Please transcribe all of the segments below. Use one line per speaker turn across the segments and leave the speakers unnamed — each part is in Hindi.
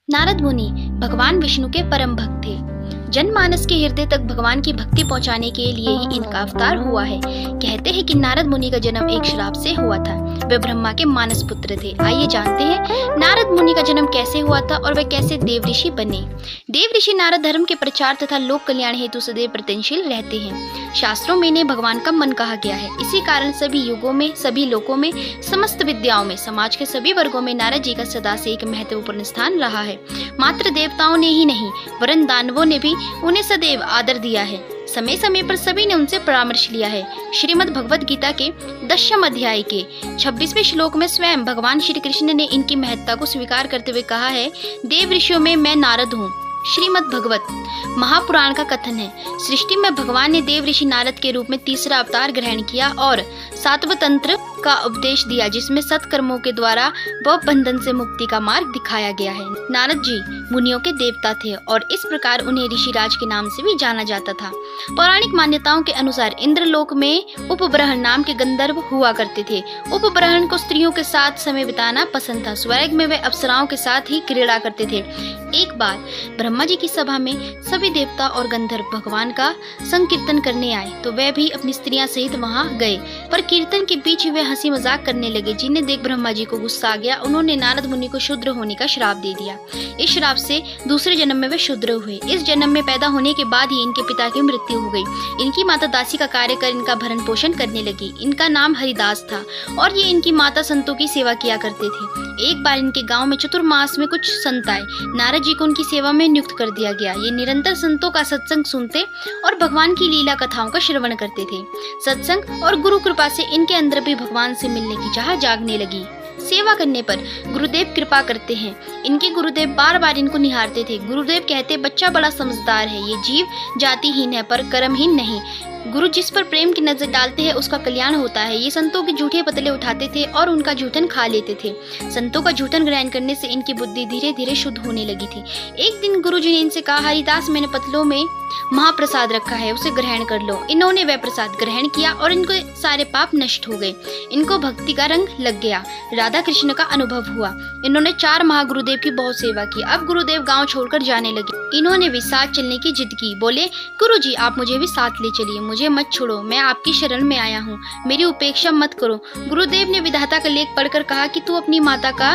नारद मुनि भगवान विष्णु के परम भक्त थे। जनमानस के हृदय तक भगवान की भक्ति पहुंचाने के लिए ही इनका अवतार हुआ है। कहते हैं कि नारद मुनि का जन्म एक श्राप से हुआ था। वे ब्रह्मा के मानस पुत्र थे। आइए जानते हैं नारद मुनि का जन्म कैसे हुआ था और वे कैसे देव ऋषि बने। देव ऋषि नारद धर्म के प्रचार तथा लोक कल्याण हेतु सदैव प्रयत्नशील रहते हैं। शास्त्रों में इन्हें भगवान का मन कहा गया है। इसी कारण सभी युगों में, सभी लोकों में, समस्त विद्याओं में, समाज के सभी वर्गों में नारद जी का सदा से एक महत्वपूर्ण स्थान रहा है। मात्र देवताओं ने ही नहीं वरन दानवों ने भी उन्हें सदैव आदर दिया है। समय समय पर सभी ने उनसे परामर्श लिया है। श्रीमद् भगवद गीता के 10वें अध्याय के 26वें श्लोक में स्वयं भगवान श्री कृष्ण ने इनकी महत्ता को स्वीकार करते हुए कहा है, देव ऋषियों में मैं नारद हूँ। श्रीमद् भगवत महापुराण का कथन है, सृष्टि में भगवान ने देव ऋषि नारद के रूप में तीसरा अवतार ग्रहण किया और सातव तंत्र का उपदेश दिया, जिसमें सत्कर्मों के द्वारा वह बंधन से मुक्ति का मार्ग दिखाया गया है। नारद जी मुनियों के देवता थे और इस प्रकार उन्हें ऋषिराज के नाम से भी जाना जाता था। पौराणिक मान्यताओं के अनुसार इंद्रलोक में उपब्रहण नाम के गंधर्व हुआ करते थे। उपब्रहण को स्त्रियों के साथ समय बिताना पसंद था। स्वर्ग में वे अप्सराओं के साथ ही क्रीड़ा करते थे। एक बार ब्रह्मा जी की सभा में सभी देवता और गंधर्व भगवान का संकीर्तन करने आए तो वे भी अपनी स्त्रियां सहित वहां गए, पर कीर्तन के बीच वे हंसी मजाक करने लगे, जिन्हें देख ब्रह्मा जी को गुस्सा आ गया। उन्होंने नारद मुनि को शूद्र होने का श्राप दे दिया। इस श्राप से दूसरे जन्म में वे शूद्र हुए। इस जन्म में पैदा होने के बाद ही इनके पिता की मृत्यु हो गई। इनकी माता दासी का कार्य कर इनका भरण पोषण करने लगी। इनका नाम हरिदास था और ये इनकी माता संतों की सेवा किया करते थे। एक बार इनके गांव में चतुर्मास में कुछ संत आए। नारद जी को उनकी सेवा में नियुक्त कर दिया गया। ये निरंतर संतों का सत्संग सुनते और भगवान की लीला कथाओं का श्रवण करते थे। सत्संग और गुरु कृपा से इनके अंदर भी भगवान से मिलने की चाह जागने लगी। सेवा करने पर गुरुदेव कृपा करते हैं। इनके गुरुदेव बार बार इनको निहारते थे। गुरुदेव कहते, बच्चा बड़ा समझदार है, ये जीव जातिहीन है पर कर्महीन नहीं। गुरु जिस पर प्रेम की नजर डालते हैं उसका कल्याण होता है। ये संतों के झूठे पतले उठाते थे और उनका जूठन खा लेते थे। संतों का जूठन ग्रहण करने से इनकी बुद्धि धीरे धीरे शुद्ध होने लगी थी। एक दिन गुरु जी ने इनसे कहा, हरिदास मैंने पतलों में महाप्रसाद रखा है, उसे ग्रहण कर लो। इन्होंने वह प्रसाद ग्रहण किया और इनके सारे पाप नष्ट हो गए। इनको भक्ति का रंग लग गया। राधा कृष्ण का अनुभव हुआ। इन्होंने 4 माह गुरुदेव की बहुत सेवा की। अब गुरुदेव गांव छोड़कर जाने लगे। इन्होंने भी साथ चलने की जिद की। बोले, गुरु जी आप मुझे भी साथ ले चलिए, मुझे मत छोड़ो, मैं आपकी शरण में आया हूँ, मेरी उपेक्षा मत करो। गुरुदेव ने विधाता का लेख पढ़कर कहा कि तू अपनी माता का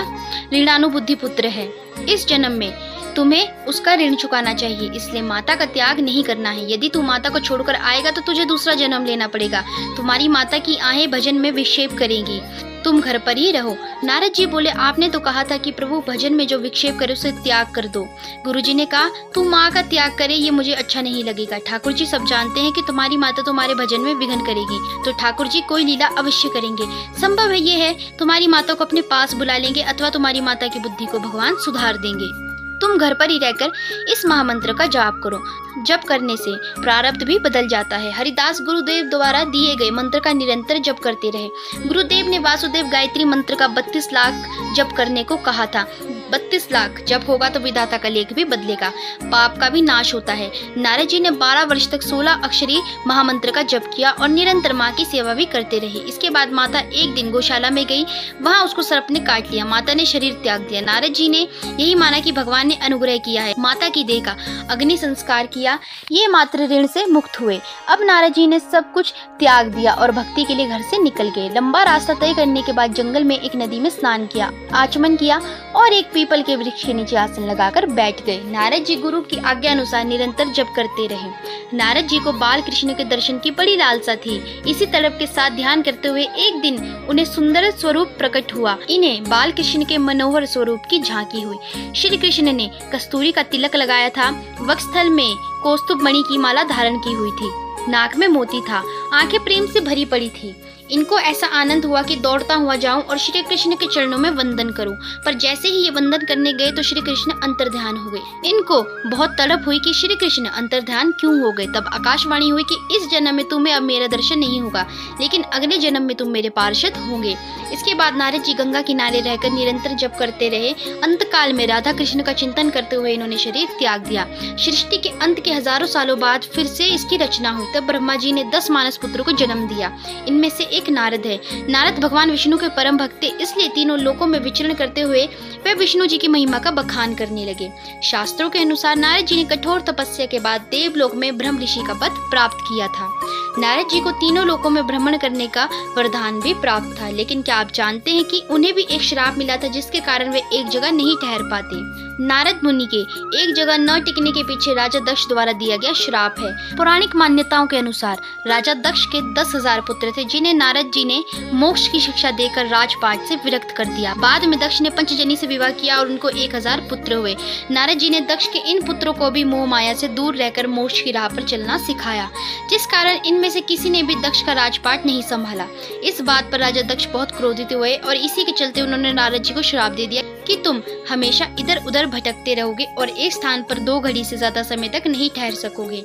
ऋणानुबुद्धि पुत्र है। इस जन्म में तुम्हें उसका ऋण चुकाना चाहिए, इसलिए माता का त्याग नहीं करना है। यदि तू माता को छोड़कर आएगा तो तुझे दूसरा जन्म लेना पड़ेगा। तुम्हारी माता की आहें भजन में विक्षेप करेंगी, तुम घर पर ही रहो। नारद जी बोले, आपने तो कहा था कि प्रभु भजन में जो विक्षेप करे उसे त्याग कर दो। गुरुजी ने कहा, तू माँ का त्याग करे ये मुझे अच्छा नहीं लगेगा। ठाकुर जी सब जानते हैं कि तुम्हारी माता तुम्हारे भजन में विघ्न करेगी, तो ठाकुर जी कोई लीला अवश्य करेंगे। संभव है ये है तुम्हारी माता को अपने पास बुला लेंगे अथवा तुम्हारी माता की बुद्धि को भगवान सुधार देंगे। तुम घर पर ही रहकर इस महामंत्र का जाप करो। जप करने से प्रारब्ध भी बदल जाता है। हरिदास गुरुदेव द्वारा दिए गए मंत्र का निरंतर जप करते रहे। गुरुदेव ने वासुदेव गायत्री मंत्र का 32 लाख जप करने को कहा था। 32 लाख जप होगा तो विधाता का लेख भी बदलेगा, पाप का भी नाश होता है। नारद जी ने 12 वर्ष तक 16 अक्षरी महामंत्र का जप किया और निरंतर माँ की सेवा भी करते रहे। इसके बाद माता एक दिन गौशाला में गई, वहाँ उसको सर्प ने काट लिया। माता ने शरीर त्याग दिया। नारद जी ने यही माना कि भगवान ने अनुग्रह किया है। माता की देह का अग्नि संस्कार किया, ये मात्र ऋण से मुक्त हुए। अब नारद जी ने सब कुछ त्याग दिया और भक्ति के लिए घर से निकल गए। लंबा रास्ता तय करने के बाद जंगल में एक नदी में स्नान किया, आचमन किया और एक पीपल के वृक्ष के नीचे आसन लगाकर बैठ गए। नारद जी गुरु की आज्ञा अनुसार निरंतर जप करते रहे। नारद जी को बाल कृष्ण के दर्शन की बड़ी लालसा थी। इसी तड़प के साथ ध्यान करते हुए एक दिन उन्हें सुंदर स्वरूप प्रकट हुआ। इन्हें बाल कृष्ण के मनोहर स्वरूप की झांकी हुई। श्री कृष्ण ने कस्तूरी का तिलक लगाया था, वक्षस्थल में कौस्तुभ मणि की माला धारण की हुई थी, नाक में मोती था, आंखें प्रेम से भरी पड़ी थी। इनको ऐसा आनंद हुआ कि दौड़ता हुआ जाऊं और श्री कृष्ण के चरणों में वंदन करूं, पर जैसे ही ये वंदन करने गए तो श्री कृष्ण अंतर्ध्यान हो गए। इनको बहुत तड़प हुई कि श्री कृष्ण अंतर्ध्यान क्यों हो गए। तब आकाशवाणी हुई कि इस जन्म में तुम्हें अब मेरा दर्शन नहीं होगा, लेकिन अगले जन्म में तुम मेरे पार्षद होंगे। इसके बाद नारद जी गंगा किनारे रहकर निरंतर जप करते रहे। अंत काल में राधा कृष्ण का चिंतन करते हुए इन्होंने शरीर त्याग दिया। सृष्टि के अंत के हजारों सालों बाद फिर से इसकी रचना हुई। तब ब्रह्मा जी ने 10 मानस पुत्रों को जन्म दिया। इनमें से एक एक नारद है। नारद भगवान विष्णु के परम भक्त थे, इसलिए तीनों लोकों में विचरण करते हुए वे विष्णु जी की महिमा का बखान करने लगे। शास्त्रों के अनुसार नारद जी ने कठोर तपस्या के बाद देवलोक में ब्रह्म ऋषि का पद प्राप्त किया था। नारद जी को तीनों लोकों में भ्रमण करने का वरदान भी प्राप्त था, लेकिन क्या आप जानते हैं कि उन्हें भी एक श्राप मिला था जिसके कारण वे एक जगह नहीं ठहर पाते। नारद मुनि के एक जगह न टिकने के पीछे राजा दक्ष द्वारा दिया गया श्राप है। पौराणिक मान्यताओं के अनुसार राजा दक्ष के 10,000 पुत्र थे, जिन्हें नारद जी ने मोक्ष की शिक्षा देकर राजपाट से विरक्त कर दिया। बाद में दक्ष ने पंचजनी से विवाह किया और उनको 1000 पुत्र हुए। नारद जी ने दक्ष के इन पुत्रों को भी मोह माया से दूर रहकर मोक्ष की राह पर चलना सिखाया, जिस कारण इनमें से किसी ने भी दक्ष का राजपाट नहीं संभाला। इस बात पर राजा दक्ष बहुत क्रोधित हुए और इसी के चलते उन्होंने नारद जी को श्राप दे दिया कि तुम हमेशा इधर उधर भटकते रहोगे और एक स्थान पर 2 घड़ी से ज्यादा समय तक नहीं ठहर सकोगे।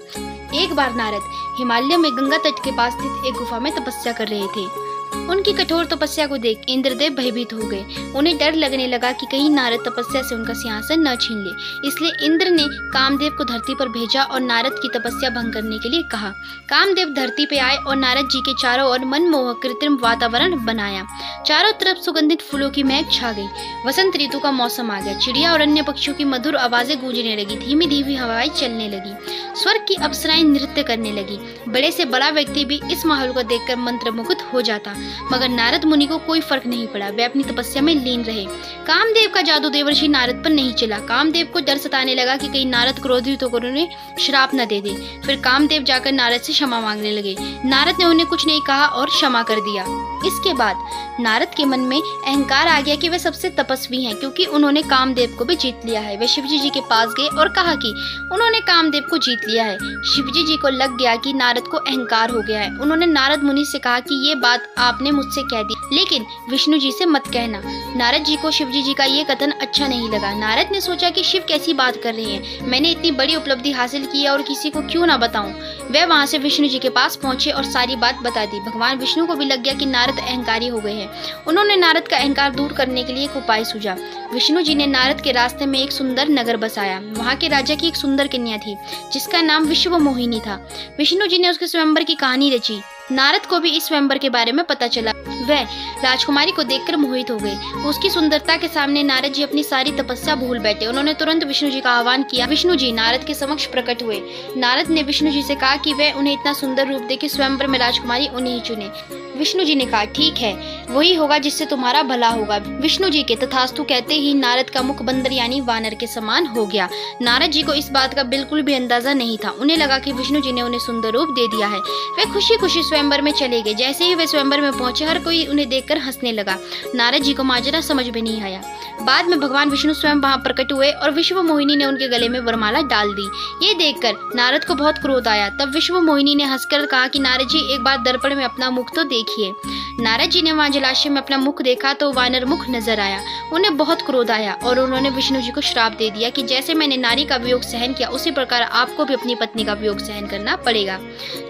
एक बार नारद हिमालय में गंगा तट के पास स्थित एक गुफा में तपस्या कर रहे थे। उनकी कठोर तपस्या को देख इंद्रदेव भयभीत हो गए। उन्हें डर लगने लगा कि कहीं नारद तपस्या से उनका सिंहासन न छीन ले, इसलिए इंद्र ने कामदेव को धरती पर भेजा और नारद की तपस्या भंग करने के लिए कहा। कामदेव धरती पे आए और नारद जी के चारों ओर मनमोहक कृत्रिम वातावरण बनाया। चारों तरफ सुगंधित फूलों की महक छा गई। वसंत ऋतु का मौसम आ गया। चिड़िया और अन्य पक्षियों की मधुर आवाजें गूंजने लगी। धीमी धीमी हवाएं चलने लगी। स्वर्ग की अप्सराएं नृत्य करने लगी। बड़े से बड़ा व्यक्ति भी इस माहौल को देखकर मंत्रमुग्ध हो जाता, मगर नारद मुनि को कोई फर्क नहीं पड़ा। वे अपनी तपस्या में लीन रहे। कामदेव का जादू देवर्षि नारद पर नहीं चला। कामदेव को डर सताने लगा कि कहीं नारद क्रोधित होकर उन्हें श्राप न दे दे। फिर कामदेव जाकर नारद से क्षमा मांगने लगे। नारद ने उन्हें कुछ नहीं कहा और क्षमा कर दिया। इसके बाद नारद के मन में अहंकार आ गया कि वे सबसे तपस्वी हैं, क्योंकि उन्होंने कामदेव को भी जीत लिया है। वे शिवजी जी के पास गए और कहा कि उन्होंने कामदेव को जीत लिया है। शिवजी जी को लग गया कि नारद को अहंकार हो गया है। उन्होंने नारद मुनि से कहा कि ये बात आपने मुझसे कह दी, लेकिन विष्णु जी से मत कहना। नारद जी को शिवजी जी का ये कथन अच्छा नहीं लगा। नारद ने सोचा कि शिव कैसी बात कर रहे हैं, मैंने इतनी बड़ी उपलब्धि हासिल की है और किसी को क्यों ना बताऊं। वे वहां से विष्णु जी के पास पहुंचे और सारी बात बता दी। भगवान विष्णु को भी लग गया कि नारद अहंकारी हो गए हैं। उन्होंने नारद का अहंकार दूर करने के लिए एक उपाय सूझा। विष्णु जी ने नारद के रास्ते में एक सुंदर नगर बसाया। वहाँ के राजा की एक सुंदर कन्या थी जिसका नाम विश्व मोहिनी था। विष्णु जी ने उसके स्वयंवर की कहानी रची। नारद को भी इस स्वयंवर के बारे में पता चला। वह राजकुमारी को देखकर मोहित हो गए। उसकी सुंदरता के सामने नारद जी अपनी सारी तपस्या भूल बैठे। उन्होंने तुरंत विष्णु जी का आह्वान किया। विष्णु जी नारद के समक्ष प्रकट हुए। नारद ने विष्णु जी से कहा कि वह उन्हें इतना सुंदर रूप दे कि स्वयंवर में राजकुमारी उन्हें ही चुने। विष्णु जी ने कहा, ठीक है, वही होगा जिससे तुम्हारा भला होगा। विष्णु जी के तथास्तु कहते ही नारद का मुख बंदर यानी वानर के समान हो गया। नारद जी को इस बात का बिल्कुल भी अंदाजा नहीं था। उन्हें लगा कि विष्णु जी ने उन्हें सुंदर रूप दे दिया है। वे खुशी खुशी स्वयंवर में चले गए। जैसे ही वे स्वयंवर में पहुंचे, हर कोई उन्हें देखकर हंसने लगा। नारद जी को माजरा समझ में नहीं आया। बाद में भगवान विष्णु स्वयं वहां प्रकट हुए और विश्व मोहिनी ने उनके गले में वरमाला डाल दी। ये देखकर नारद को बहुत क्रोध आया। तब विश्व मोहिनी ने हंसकर कहा कि नारद जी एक बार दर्पण में अपना मुख तो देखिए। नारद जी ने वहां जलाशय में अपना मुख देखा तो वानर मुख नजर आया। उन्हें बहुत क्रोध आया और उन्होंने विष्णु जी को श्राप दे दिया कि जैसे मैंने नारी का वियोग सहन किया, उसी प्रकार आपको भी अपनी पत्नी का वियोग सहन करना पड़ेगा।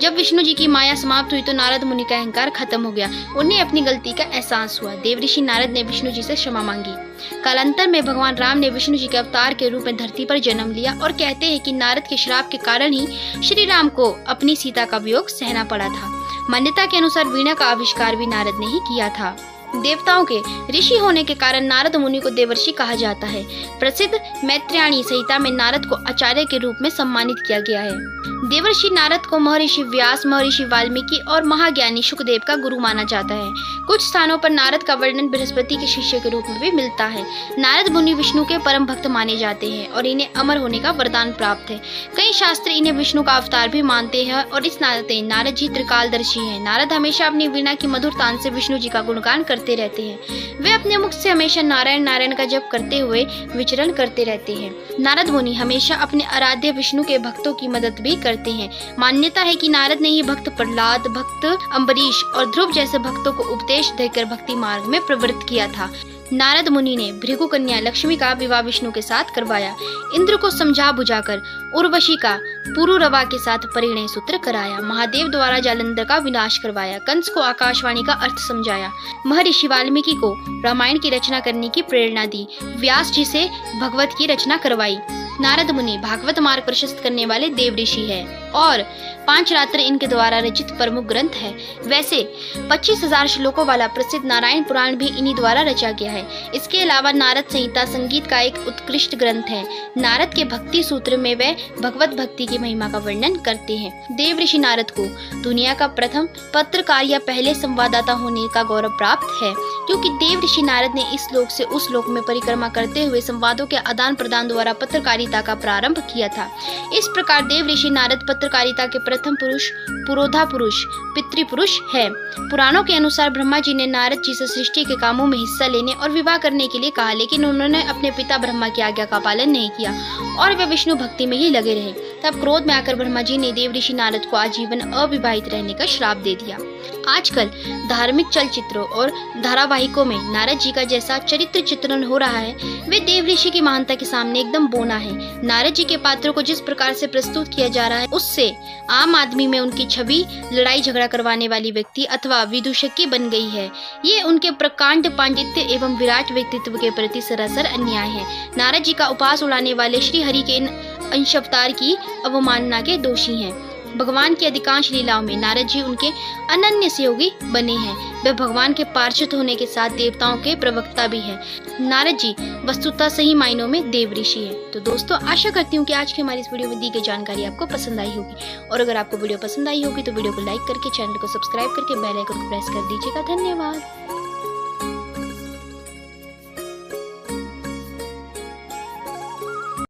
जब विष्णु जी की माया समाप्त हुई तो नारद मुनि का अहंकार खत्म हो गया। उन्हें अपनी गलती का एहसास हुआ। देवऋषि नारद ने विष्णु जी से क्षमा मांगी। कालांतर में भगवान राम ने विष्णु जी के अवतार के रूप में धरती पर जन्म लिया और कहते हैं कि नारद के श्राप के कारण ही श्री राम को अपनी सीता का वियोग सहना पड़ा था। मान्यता के अनुसार वीणा का आविष्कार भी नारद ने ही किया था। देवताओं के ऋषि होने के कारण नारद मुनि को देवर्षि कहा जाता है। प्रसिद्ध मैत्रेयणी संहिता में नारद को आचार्य के रूप में सम्मानित किया गया है। देवर्षि नारद को महर्षि व्यास, महर्षि वाल्मीकि और महाज्ञानी शुकदेव का गुरु माना जाता है। कुछ स्थानों पर नारद का वर्णन बृहस्पति के शिष्य के रूप में भी मिलता है। नारद मुनि विष्णु के परम भक्त माने जाते हैं और इन्हें अमर होने का वरदान प्राप्त है। कई शास्त्र इन्हें विष्णु का अवतार भी मानते हैं और इस नाते नारद जी त्रिकालदर्शी हैं। नारद हमेशा अपनी वीणा की मधुर तान से विष्णु जी का गुणगान करते रहते हैं। वे अपने मुख से हमेशा नारायण नारायण का जप करते हुए विचरण करते रहते हैं। नारद मुनि हमेशा अपने आराध्य विष्णु के भक्तों की मदद भी करते हैं। मान्यता है कि नारद ने ही भक्त प्रहलाद, भक्त अम्बरीश और ध्रुव जैसे भक्तों को उपदेश देकर भक्ति मार्ग में प्रवृत्त किया था। नारद मुनि ने भृगु कन्या लक्ष्मी का विवाह विष्णु के साथ करवाया। इंद्र को समझा बुझाकर उर्वशी का पुरुरवा के साथ परिणय सूत्र कराया। महादेव द्वारा जालंधर का विनाश करवाया। कंस को आकाशवाणी का अर्थ समझाया। महर्षि वाल्मीकि को रामायण की रचना करने की प्रेरणा दी। व्यास जी से भगवत की रचना करवाई। नारद मुनि भागवत मार्ग प्रशस्त करने वाले देव ऋषि है और 5 रात्र इनके द्वारा रचित प्रमुख ग्रंथ है। वैसे 25,000 श्लोकों वाला प्रसिद्ध नारायण पुराण भी इन्हीं द्वारा रचा गया है। इसके अलावा नारद संहिता संगीत का एक उत्कृष्ट ग्रंथ है। नारद के भक्ति सूत्र में वे भगवत भक्ति की महिमा का वर्णन करते हैं। देव ऋषि नारद को दुनिया का प्रथम पत्रकार या पहले संवाददाता होने का गौरव प्राप्त है, क्योंकि देव ऋषि नारद ने इस लोक से उस लोक में परिक्रमा करते हुए संवादों के आदान प्रदान द्वारा पत्रकारिता का प्रारंभ किया था। इस प्रकार देव ऋषि नारद पत्रकारिता के प्रथम पुरुष, पुरोधा पुरुष, पितृपुरुष है। पुराणों के अनुसार ब्रह्मा जी ने नारद जी से सृष्टि के कामों में हिस्सा लेने और विवाह करने के लिए कहा, लेकिन उन्होंने अपने पिता ब्रह्मा की आज्ञा का पालन नहीं किया और वे विष्णु भक्ति में ही लगे रहे। तब क्रोध में आकर ब्रह्मा जी ने देव ऋषि नारद को आजीवन अविवाहित रहने का श्राप दे दिया। आजकल धार्मिक चलचित्रों और धारावाहिकों में नारद जी का जैसा चरित्र चित्रण हो रहा है, वे देव ऋषि की महानता के सामने एकदम बोना है। नारद जी के पात्रों को जिस प्रकार से प्रस्तुत किया जा रहा है, उससे आम आदमी में उनकी छवि लड़ाई झगड़ा करवाने वाली व्यक्ति अथवा विदूषकी बन गई है। ये उनके प्रकांड पांडित्य एवं विराट व्यक्तित्व के प्रति सरासर अन्याय है। नारद जी का उपास उड़ाने वाले श्री हरि के इन अंश अवतार की अवमानना के दोषी हैं। भगवान की अधिकांश लीलाओं में नारद जी उनके अनन्य सहयोगी बने हैं। वे भगवान के पार्षद होने के साथ देवताओं के प्रवक्ता भी हैं। नारद जी वस्तुतः सही मायनों में देव ऋषि है। तो दोस्तों, आशा करती हूँ कि आज की हमारी इस वीडियो में दी गई जानकारी आपको पसंद आई होगी, और अगर आपको वीडियो पसंद आई होगी तो वीडियो को लाइक करके चैनल को सब्सक्राइब करके बेल आइकन को प्रेस कर दीजिएगा। धन्यवाद।